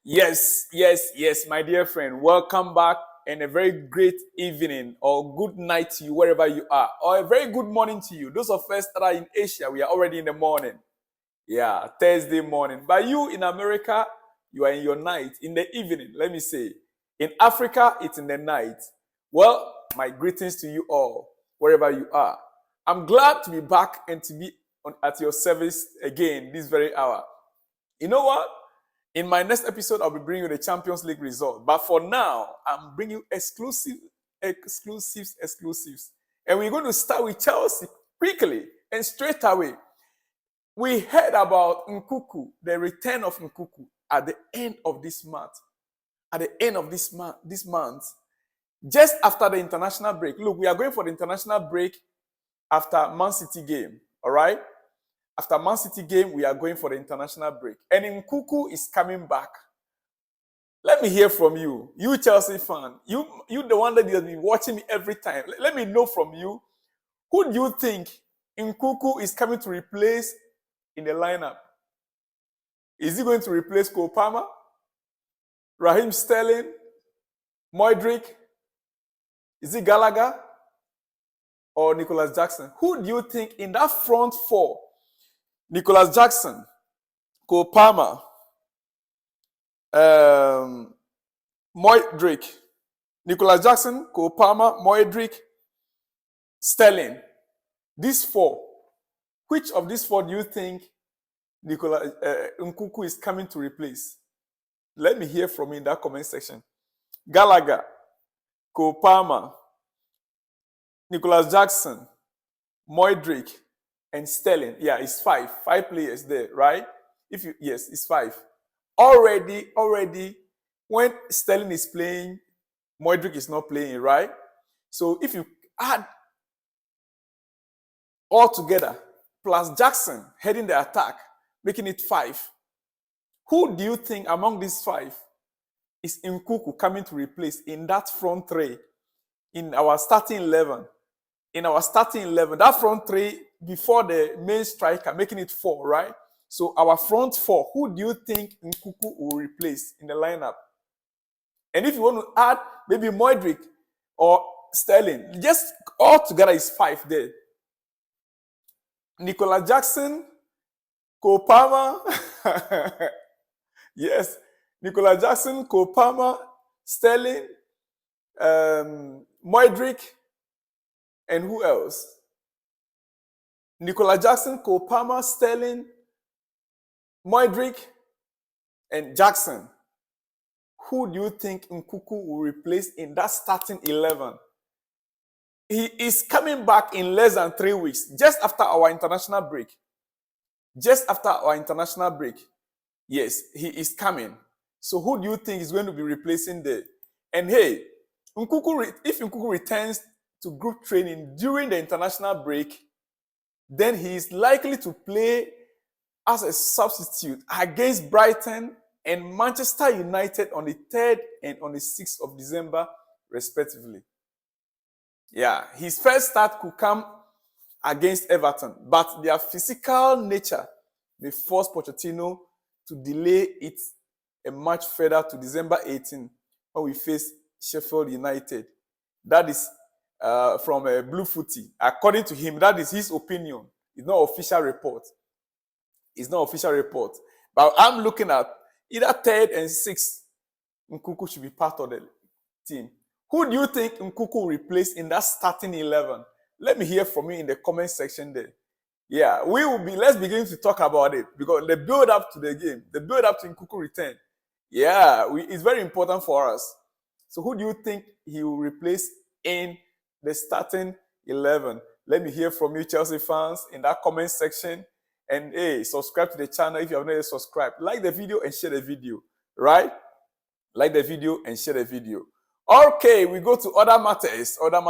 Yes, my dear friend. Welcome back and a very great evening or good night to you wherever you are, or a very good morning to you. Those of us that are in Asia, we are already in the morning. Yeah, Thursday morning. But you in America, you are in your night, in the evening, let me say. In Africa, it's in the night. Well, my greetings to you all, wherever you are. I'm glad to be back and to be at your service again this very hour. You know what? In my next episode, I'll be bringing you the Champions League result. But for now, I'm bringing you exclusives. And we're going to start with Chelsea quickly and straight away. We heard about Nkuku, the return of Nkuku at the end of this month. At the end of this month, just after the international break. Look, we are going for the international break after Man City game. All right? After Man City game, we are going for the international break. And Nkuku is coming back. Let me hear from you. You Chelsea fan. You the one that has been watching me every time. Let me know from you. Who do you think Nkuku is coming to replace in the lineup? Is he going to replace Cole Palmer, Raheem Sterling, Modric? Is it Gallagher or Nicholas Jackson? Who do you think in that front four? Nicholas Jackson, Cole Palmer, Modric. Nicholas Jackson, Cole Palmer, Modric, Sterling. These four. Which of these four do you think Nkuku is coming to replace? Let me hear from you in that comment section. Gallagher, Cole Palmer, Nicholas Jackson, Modric, and Sterling. Yeah, it's five. 5 players there, right? Yes, it's 5. Already, when Sterling is playing, Modric is not playing, right? So if you add all together, plus Jackson heading the attack, making it 5. Who do you think among these 5 is Nkuku coming to replace in that front 3 in our starting 11? In our starting 11, that front 3 before the main striker, making it 4, right? So our front 4, who do you think Nkuku will replace in the lineup? And if you want to add maybe Modric or Sterling, just all together is 5 there. Nicholas Jackson, Cole Palmer, yes, Nicholas Jackson, Cole Palmer, Sterling, Modric, and who else? Nicholas Jackson, Cole Palmer, Sterling, Modric, and Jackson. Who do you think Nkuku will replace in that starting 11? He is coming back in less than 3 weeks, just after our international break. Just after our international break. Yes, he is coming. So who do you think is going to be replacing there? And hey, if Nkuku returns to group training during the international break, then he is likely to play as a substitute against Brighton and Manchester United on the 3rd and on the 6th of December, respectively. Yeah, his first start could come against Everton, but their physical nature may force Pochettino to delay it a match further to December 18 when we face Sheffield United. That is from Blue Footy. According to him, that is his opinion. It's not official report. It's not official report. But I'm looking at either 3rd and 6th, Nkuku should be part of the team. Who do you think Nkuku will replace in that starting 11? Let me hear from you in the comment section there. Yeah, let's begin to talk about it because the build up to the game, the build up to Nkuku return. Yeah, it's very important for us. So who do you think he will replace in the starting 11? Let me hear from you, Chelsea fans, in that comment section. And hey, subscribe to the channel if you have not yet subscribed. Like the video and share the video, right? Like the video and share the video. Okay, we go to other matters. We go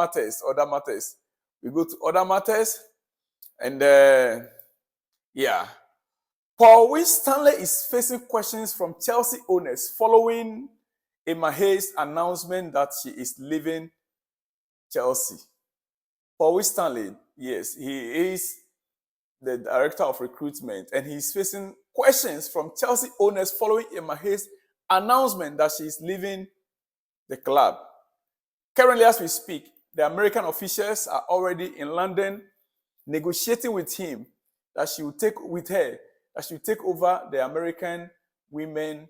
to other matters. And yeah. Paul Winstanley is facing questions from Chelsea owners following Emma Hayes' announcement that she is leaving Chelsea. Paul Winstanley, yes, he is the director of recruitment, and he's facing questions from Chelsea owners following Emma Hayes' announcement that she is leaving the club. Currently, as we speak, the American officials are already in London negotiating with him that she will take over the American women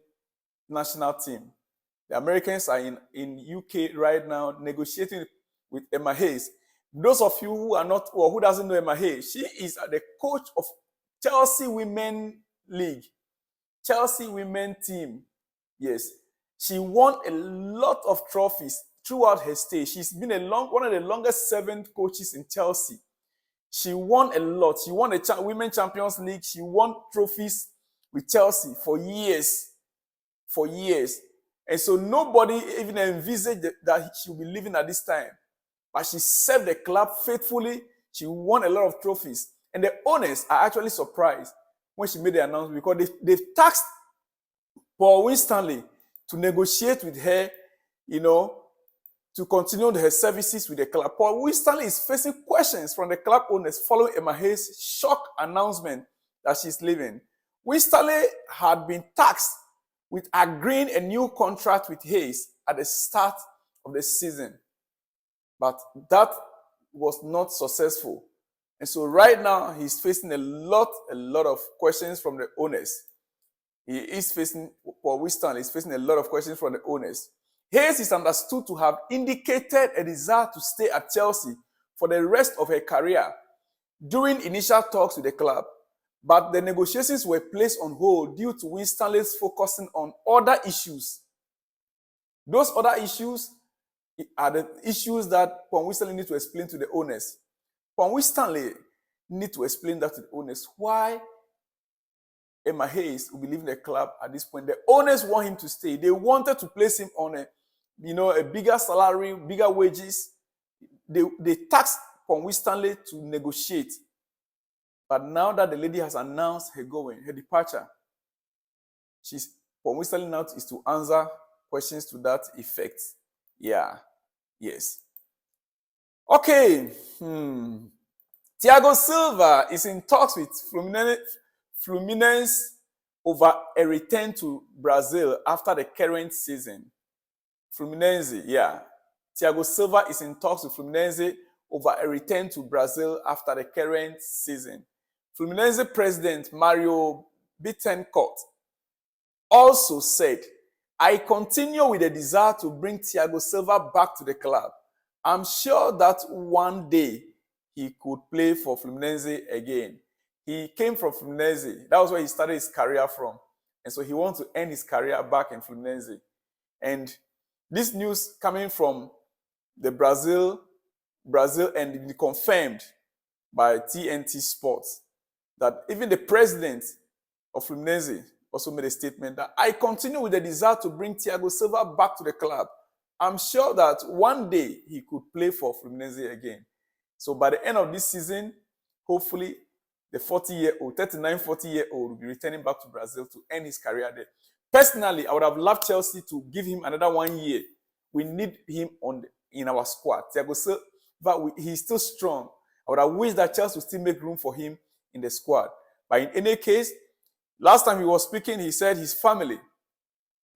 national team. The Americans are in UK right now negotiating with Emma Hayes. Those of you who are not, or who doesn't know Emma Hayes, she is the coach of Chelsea Women League, Chelsea Women Team. Yes, she won a lot of trophies throughout her stay. She's been one of the longest serving coaches in Chelsea. She won a lot. She won the Women Champions League. She won trophies with Chelsea for years. For years. And so nobody even envisaged that she would be leaving at this time. But she served the club faithfully. She won a lot of trophies. And the owners are actually surprised when she made the announcement because they've tasked Paul Winstanley to negotiate with her, to continue her services with the club. Paul Winstanley is facing questions from the club owners following Emma Hayes' shock announcement that she's leaving. Winstanley had been tasked with agreeing a new contract with Hayes at the start of the season. But that was not successful. And so right now, he's facing a lot of questions from the owners. Paul Winstanley is facing a lot of questions from the owners. Hayes is understood to have indicated a desire to stay at Chelsea for the rest of her career during initial talks with the club. But the negotiations were placed on hold due to Winstanley's focusing on other issues. Those other issues are the issues that Paul Winstanley needs to explain to the owners. Paul Winstanley needs to explain that to the owners why Emma Hayes will be leaving the club at this point. The owners want him to stay. They wanted to place him on a bigger salary, bigger wages. They tasked Paul Winstanley to negotiate. But now that the lady has announced her departure, Paul Winstanley now is to answer questions to that effect. Yeah. Yes. Okay. Thiago Silva is in talks with Fluminense over a return to Brazil after the current season. Fluminense, yeah. Thiago Silva is in talks with Fluminense over a return to Brazil after the current season. Fluminense president Mario Bittencourt also said, "I continue with the desire to bring Thiago Silva back to the club. I'm sure that one day he could play for Fluminense again." He came from Fluminense. That was where he started his career from. And so he wants to end his career back in Fluminense. And this news coming from the Brazil and confirmed by TNT Sports that even the president of Fluminense also made a statement that I continue with the desire to bring Thiago Silva back to the club. I'm sure that one day he could play for Fluminense again. So by the end of this season, hopefully the 40-year-old will be returning back to Brazil to end his career there. Personally, I would have loved Chelsea to give him another 1 year. We need him in our squad. Thiago Silva, he's still strong. I would have wished that Chelsea would still make room for him in the squad. But in any case, last time he was speaking, he said his family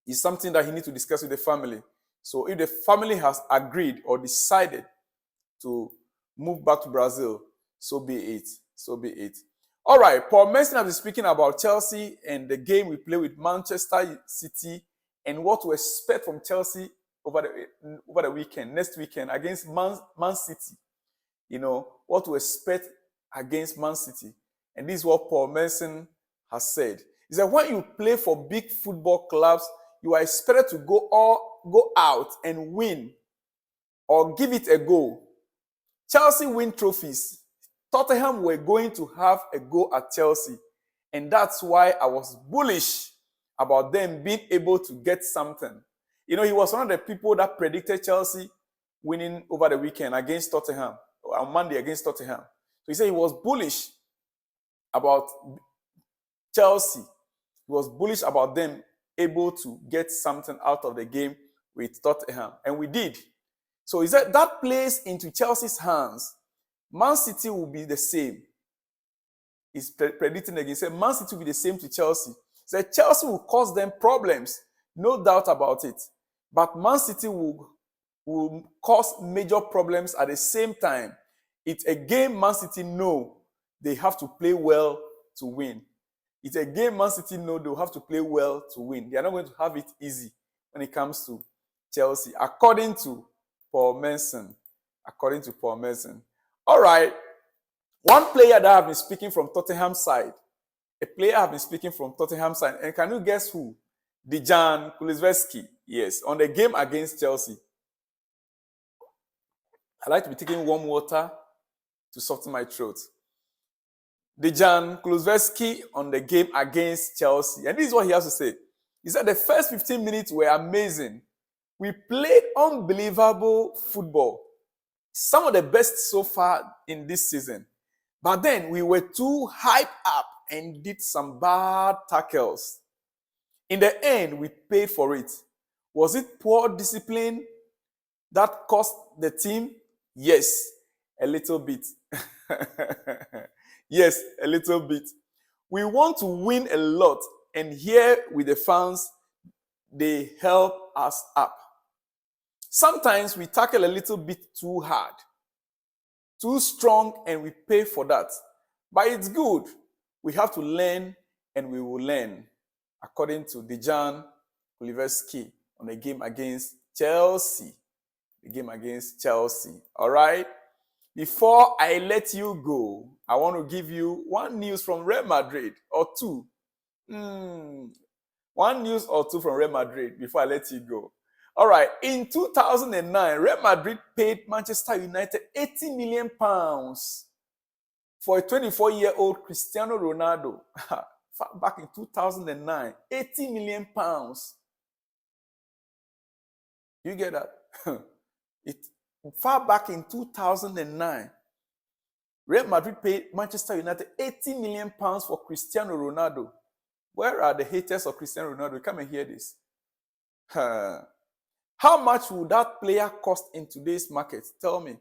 is something that he needs to discuss with the family. So if the family has agreed or decided to move back to Brazil, so be it. So be it. All right, Paul Merson has been speaking about Chelsea and the game we play with Manchester City and what to expect from Chelsea over the weekend, next weekend against Man City. What to expect against Man City. And this is what Paul Merson has said. He said, when you play for big football clubs, you are expected to go out and win or give it a go. Chelsea win trophies. Tottenham were going to have a go at Chelsea. And that's why I was bullish about them being able to get something. He was one of the people that predicted Chelsea winning over the weekend against Tottenham, on Monday against Tottenham. So he said he was bullish about Chelsea. He was bullish about them able to get something out of the game with Tottenham. And we did. So he said that plays into Chelsea's hands. Man City will be the same. He's predicting again. He said Man City will be the same to Chelsea. He said Chelsea will cause them problems No doubt about it. But Man City will cause major problems at the same time. It's a game Man City know they have to play well to win. It's a game Man City know they'll have to play well to win. They are not going to have it easy when it comes to Chelsea, according to Paul Merson. According to Paul Merson. All right. One player that I've been speaking from Tottenham side. A player I've been speaking from Tottenham side. And can you guess who? Dejan Kulusevski. Yes, on the game against Chelsea. I like to be taking warm water to soften my throat. Dejan Kulusevski on the game against Chelsea. And this is what he has to say. He said the first 15 minutes were amazing. We played unbelievable football. Some of the best so far in this season. But then we were too hyped up and did some bad tackles. In the end, we paid for it. Was it poor discipline that cost the team? Yes, a little bit. Yes, a little bit. We want to win a lot, and here with the fans, they help us up. Sometimes we tackle a little bit too hard, too strong, and we pay for that. But it's good. We have to learn, and we will learn, according to Dejan Kulusevski on the game against Chelsea. The game against Chelsea. All right? Before I let you go, I want to give you one news from Real Madrid, or two. One news or two from Real Madrid before I let you go. All right. In 2009, Real Madrid paid Manchester United £80 million for a 24-year-old Cristiano Ronaldo. Back in 2009, £80 million. You get that? Far back in 2009, Real Madrid paid Manchester United £80 million for Cristiano Ronaldo. Where are the haters of Cristiano Ronaldo? Come and hear this. How much would that player cost in today's market? Tell me.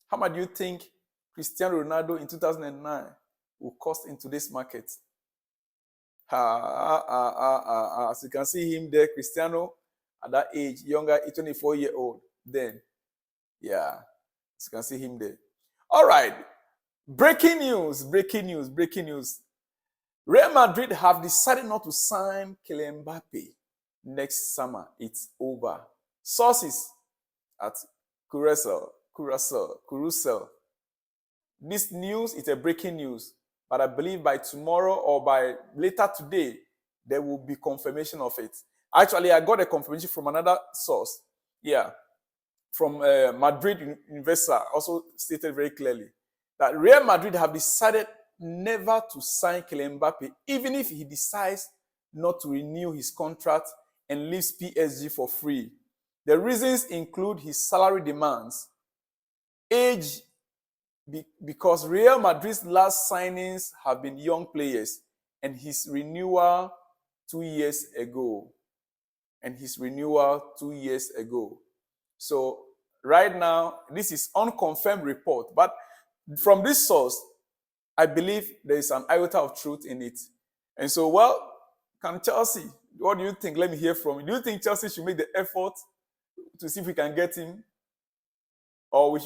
How much do you think Cristiano Ronaldo in 2009 will cost in today's market? As you can see him there, Cristiano at that age, younger, 24-year-old. Then, yeah, as you can see him there. All right. Breaking news. Real Madrid have decided not to sign Kylian Mbappe next summer. It's over. Sources at Curacao. This news is a breaking news, but I believe by tomorrow or by later today, there will be confirmation of it. Actually, I got a confirmation from another source. Yeah. From Madrid investor also stated very clearly that Real Madrid have decided never to sign Kylian Mbappe, even if he decides not to renew his contract and leaves PSG for free. The reasons include his salary demands, age, because Real Madrid's last signings have been young players, and his renewal 2 years ago. So right now, this is unconfirmed report, but from this source, I believe there is an iota of truth in it. And so, well, can Chelsea, what do you think? Let me hear from you. Do you think Chelsea should make the effort to see if we can get him? Or we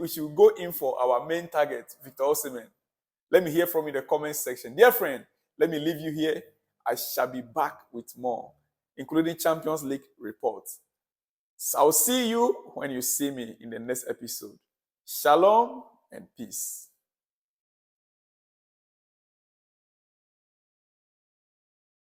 should go in for our main target, Victor Osimhen? Let me hear from you in the comment section. Dear friend, let me leave you here. I shall be back with more, including Champions League reports. So I'll see you when you see me in the next episode. Shalom and peace.